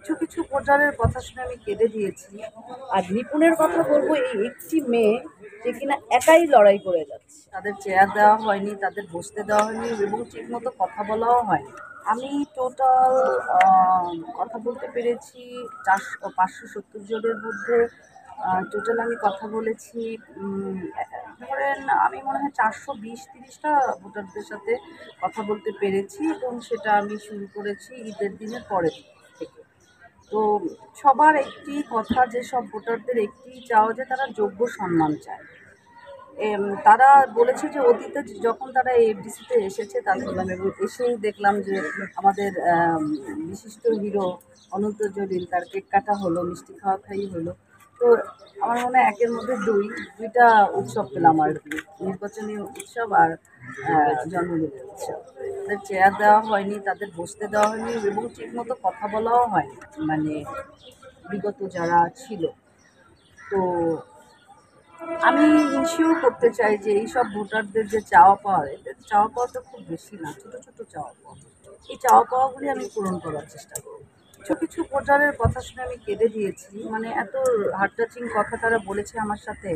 কিছু কিছু ভোটারের কথা শুনে আমি কেঁদে দিয়েছি। আর নিপুণের কথা বলবো, এই একটি মেয়ে যে কিনা একাই লড়াই করে যাচ্ছে। তাদের চেয়ার দেওয়া হয়নি, তাদের বসতে দেওয়া হয়নি এবং ঠিকমতো কথা বলাও হয়নি। আমি টোটাল কথা বলতে পেরেছি 570 জনের মধ্যে। টোটাল আমি কথা বলেছি, ধরেন আমি মনে হয় 420-30টা ভোটারদের সাথে কথা বলতে পেরেছি এবং সেটা আমি শুরু করেছি ঈদের দিনের পরের থেকে। তো সবার একটি কথা, যে সব ভোটারদের একটি চাওয়া যে তারা যোগ্য সম্মান চায়। তারা বলেছে যে অতীতে যখন তারা এফডিসিতে এসেছে তাদের এবং এসেই দেখলাম যে আমাদের বিশিষ্ট হিরো অনন্ত জলিল, তার কেক কাটা হলো, মিষ্টি খাওয়া খাই হলো। তো আমার মনে হয় একের মধ্যে দুইটা উৎসব পেলাম আর কি, নির্বাচনী উৎসব আর জন্মদিনের উৎসব। তাদের চেয়ার দেওয়া হয়নি, তাদের বসতে দেওয়া হয়নি এবং ঠিকমতো কথা বলাও হয়নি, মানে বিগত যারা ছিল। তো আমি ইনশিওর করতে চাই যে এইসব ভোটারদের যে চাওয়া পাওয়া, এদের চাওয়া পাওয়াটা খুব বেশি না, ছোটো ছোটো চাওয়া পাওয়া। এই চাওয়া পাওয়াগুলি আমি পূরণ করার চেষ্টা করব। কিছু কিছু ভোটারের কথা শুনে আমি কেঁদে দিয়েছি, মানে এত হার্ট টাচিং কথা তারা বলেছে আমার সাথে।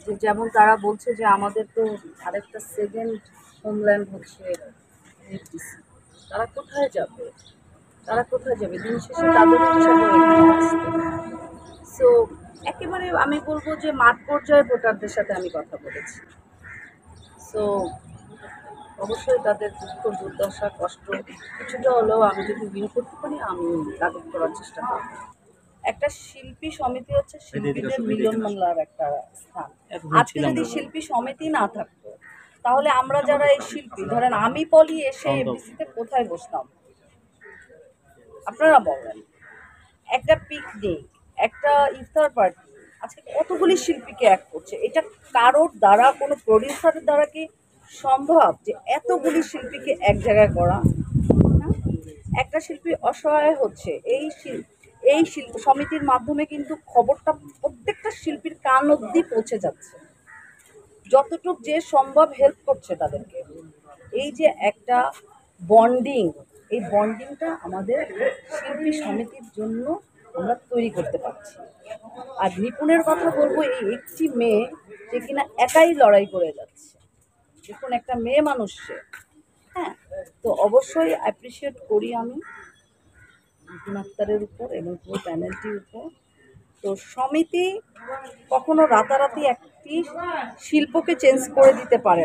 যে যেমন তারা বলছে যে আমাদের তো আরেকটা সেকেন্ড হোমল্যান্ড হচ্ছে এফডিসি। তারা কোথায় যাবে, তারা কোথায় যাবে? দিন শেষে তাদের ইচ্ছা করে এখানে আসতে। সো একেবারে আমি বলবো যে মাঠ পর্যায়ের ভোটারদের সাথে আমি কথা বলেছি। সো অবশ্যই তাদের দুঃখ, দুর্দশা, কষ্ট কিছুটা হলেও আমি যদি উইন করতে পারি, আমি লাঘব করার চেষ্টা করব। একটা শিল্পী সমিতি হচ্ছে শিল্পীদের মিলন মেলার একটা স্থান। আজকে যদি শিল্পী সমিতি না থাকতো, তাহলে আমরা যারা এই শিল্পী, ধরেন আমি পলি এসে এফডিসিতে কোথায় বসতাম আপনারা বলেন? একটা পিকনিক, একটা ইফতার পার্টি, আজকে কতগুলি শিল্পীকে এক করছে। এটা কারোর দ্বারা, কোনো প্রডিউসারের দ্বারা কি সম্ভব যে এতগুলি শিল্পীকে এক জায়গায় করা? হ্যাঁ? একটা শিল্পী অসহায় হচ্ছে, এই শিল্প সমিতির মাধ্যমে কিন্তু খবরটা প্রত্যেকটা শিল্পীর কান অবধি পৌঁছে যাচ্ছে। যতটুক যে সম্ভব হেল্প করছে তাদেরকে। এই যে একটা বন্ডিং, এই বন্ডিংটা আমাদের শিল্পী সমিতির জন্য আমরা তৈরি করতে পারছি। আর নিপুণের কথা বলবো, এই একটি মেয়ে যে কিনা একাই লড়াই করে যাচ্ছে। দেখুন, একটা মেয়ে মানুষ সে। হ্যাঁ, তো অবশ্যই অ্যাপ্রিসিয়েট করি আমি নিপুণ আক্তারের উপর এবং পুরো প্যানেলটির উপর। তো সমিতি কখনো রাতারাতি একটি শিল্পকে চেঞ্জ করে দিতে পারে না।